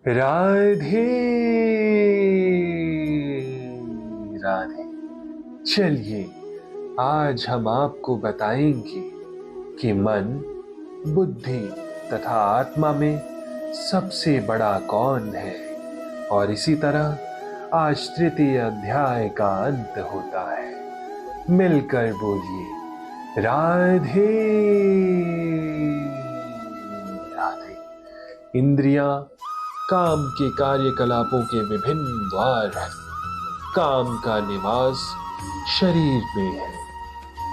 राधे राधे। चलिए आज हम आपको बताएंगे कि मन, बुद्धि तथा आत्मा में सबसे बड़ा कौन है। और इसी तरह आज तृतीय अध्याय का अंत होता है। मिलकर बोलिए राधे राधे। इंद्रियां काम के कार्यकलापों के विभिन्न द्वार हैं। काम का निवास शरीर में है,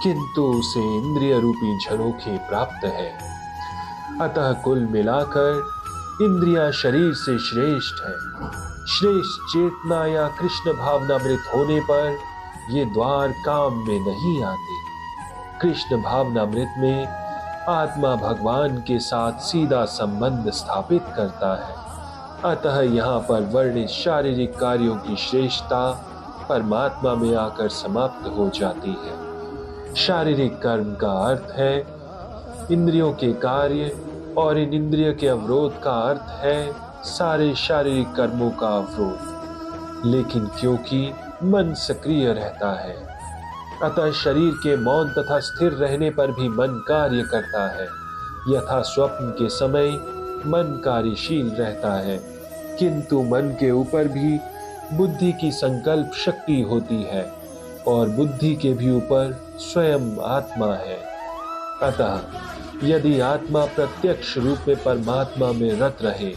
किंतु उसे इंद्रिय रूपी झरोखे प्राप्त है। अतः कुल मिलाकर इंद्रियां शरीर से श्रेष्ठ है। श्रेष्ठ चेतना या कृष्ण भावनामृत होने पर ये द्वार काम में नहीं आते। कृष्ण भावनामृत में आत्मा भगवान के साथ सीधा संबंध स्थापित करता है। अतः यहाँ पर वर्णित शारीरिक कार्यों की श्रेष्ठता परमात्मा में आकर समाप्त हो जाती है। शारीरिक कर्म का अर्थ है इंद्रियों के कार्य, और इन इंद्रिय के अवरोध का अर्थ है सारे शारीरिक कर्मों का अवरोध। लेकिन क्योंकि मन सक्रिय रहता है, अतः शरीर के मौन तथा स्थिर रहने पर भी मन कार्य करता है। यथा स्वप्न के समय मन कार्यशील रहता है, किंतु मन के ऊपर भी बुद्धि की संकल्प शक्ति होती है, और बुद्धि के भी ऊपर स्वयं आत्मा है। अतः यदि आत्मा प्रत्यक्ष रूप में परमात्मा में रत रहे,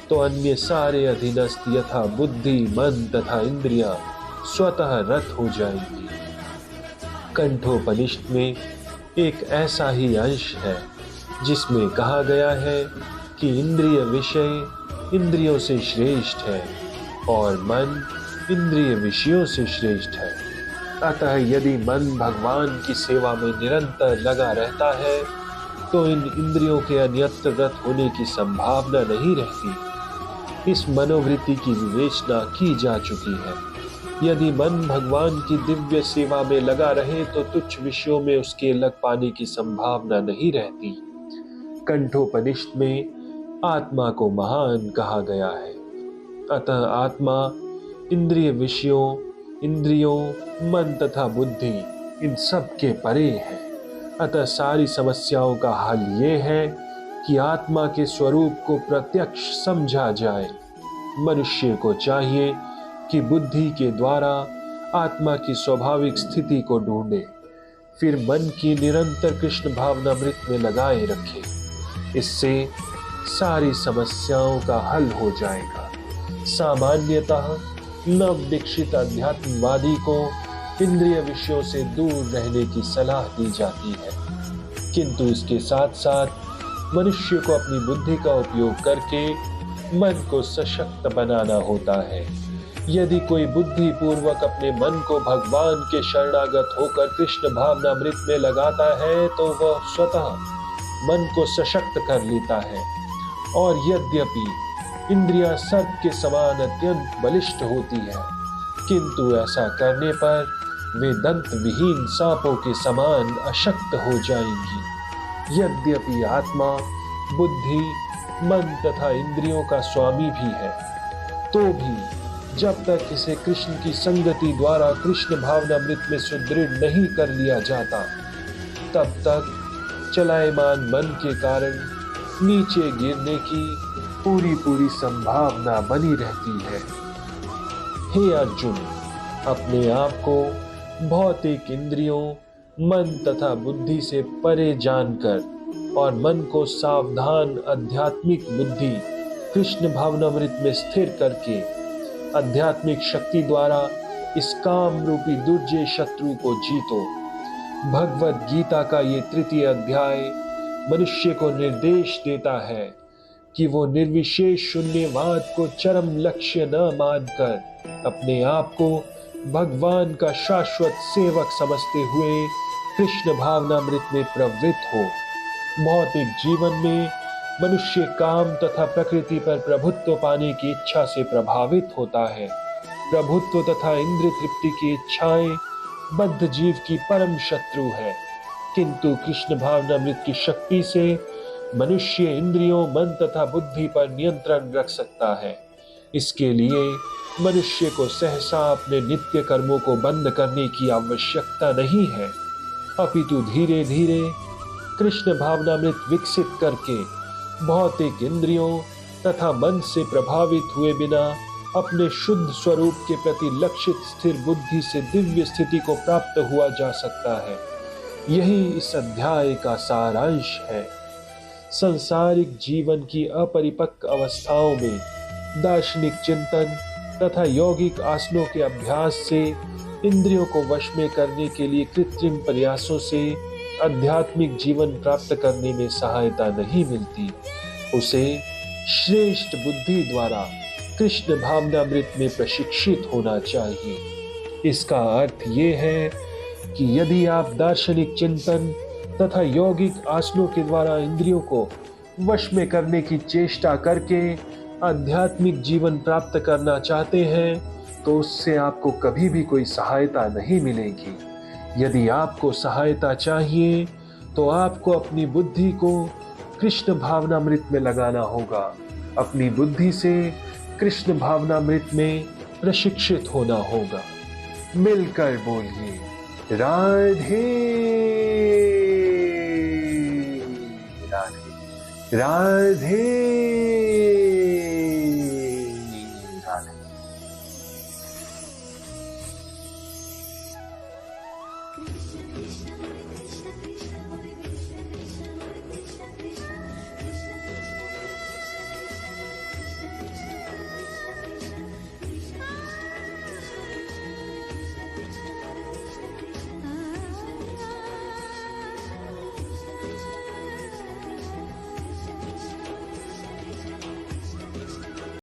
तो अन्य सारे अधीनस्थ यथा बुद्धि, मन तथा इंद्रियां स्वतः रत हो जाएंगी। कंठोपनिषद में एक ऐसा ही अंश है जिसमें कहा गया है कि इंद्रिय विषय इंद्रियों से श्रेष्ठ है और मन इंद्रिय विषयों से श्रेष्ठ है। अतः यदि मन भगवान की सेवा में निरंतर लगा रहता है, तो इन इंद्रियों के अन्यत्र रत होने की संभावना नहीं रहती। इस मनोवृत्ति की विवेचना की जा चुकी है। यदि मन भगवान की दिव्य सेवा में लगा रहे, तो तुच्छ विषयों में उसके लग पाने की संभावना नहीं रहती। कंठोपनिषद में आत्मा को महान कहा गया है। अतः आत्मा इंद्रिय विषयों, इंद्रियों, मन तथा बुद्धि इन सब के परे है। अतः सारी समस्याओं का हल ये है कि आत्मा के स्वरूप को प्रत्यक्ष समझा जाए। मनुष्य को चाहिए कि बुद्धि के द्वारा आत्मा की स्वाभाविक स्थिति को ढूंढे, फिर मन की निरंतर कृष्ण भावनामृत में लगाए रखे। इससे सारी समस्याओं का हल हो जाएगा। सामान्यतः नव दीक्षित अध्यात्मवादी को इंद्रिय विषयों से दूर रहने की सलाह दी जाती है, किंतु इसके साथ साथ मनुष्य को अपनी बुद्धि का उपयोग करके मन को सशक्त बनाना होता है। यदि कोई बुद्धि पूर्वक अपने मन को भगवान के शरणागत होकर कृष्ण भावनामृत में लगाता है, तो वह स्वतः मन को सशक्त कर लेता है। और यद्यपि इंद्रियां सर्प के समान अत्यंत बलिष्ठ होती है, किंतु ऐसा करने पर वे दंत विहीन सांपों के समान अशक्त हो जाएंगी। यद्यपि आत्मा बुद्धि, मन तथा इंद्रियों का स्वामी भी है, तो भी जब तक इसे कृष्ण की संगति द्वारा कृष्ण भावनामृत में सुदृढ़ नहीं कर लिया जाता, तब तक चलायमान मन के कारण नीचे गिरने की पूरी संभावना बनी रहती है। हे अर्जुन, अपने आप को भौतिक इंद्रियों, मन तथा बुद्धि से परे जानकर और मन को सावधान आध्यात्मिक बुद्धि कृष्ण भावनामृत में स्थिर करके आध्यात्मिक शक्ति द्वारा इस काम रूपी दुर्जय शत्रु को जीतो। भगवत गीता का ये तृतीय अध्याय मनुष्य को निर्देश देता है कि वो निर्विशेष शून्यवाद को चरम लक्ष्य न मानकर अपने आप को भगवान का शाश्वत सेवक समझते हुए कृष्ण भावनामृत में प्रवृत्त हो। भौतिक जीवन में मनुष्य काम तथा प्रकृति पर प्रभुत्व पाने की इच्छा से प्रभावित होता है। प्रभुत्व तथा इंद्रिय तृप्ति की इच्छाएं बद्ध जीव की परम शत्रु है, किंतु कृष्ण भावनामृत की शक्ति से मनुष्य इंद्रियों, मन तथा बुद्धि पर नियंत्रण रख सकता है। इसके लिए मनुष्य को सहसा अपने नित्य कर्मों को बंद करने की आवश्यकता नहीं है, अपितु धीरे धीरे कृष्ण भावनामृत विकसित करके भौतिक इंद्रियों तथा मन से प्रभावित हुए बिना अपने शुद्ध स्वरूप के प्रति लक्षित स्थिर बुद्धि से दिव्य स्थिति को प्राप्त हुआ जा सकता है। यही इस अध्याय का सारांश है। सांसारिक जीवन की अपरिपक्व अवस्थाओं में दार्शनिक चिंतन तथा यौगिक आसनों के अभ्यास से इंद्रियों को वश में करने के लिए कृत्रिम प्रयासों से आध्यात्मिक जीवन प्राप्त करने में सहायता नहीं मिलती। उसे श्रेष्ठ बुद्धि द्वारा कृष्ण भावनामृत में प्रशिक्षित होना चाहिए। इसका अर्थ ये है कि यदि आप दार्शनिक चिंतन तथा यौगिक आसनों के द्वारा इंद्रियों को वश में करने की चेष्टा करके आध्यात्मिक जीवन प्राप्त करना चाहते हैं तो उससे आपको कभी भी कोई सहायता नहीं मिलेगी। यदि आपको सहायता चाहिए तो आपको अपनी बुद्धि को कृष्ण भावनामृत में लगाना होगा। अपनी बुद्धि से कृष्ण भावनामृत में प्रशिक्षित होना होगा। मिलकर बोलिए, राधे राधे राधे।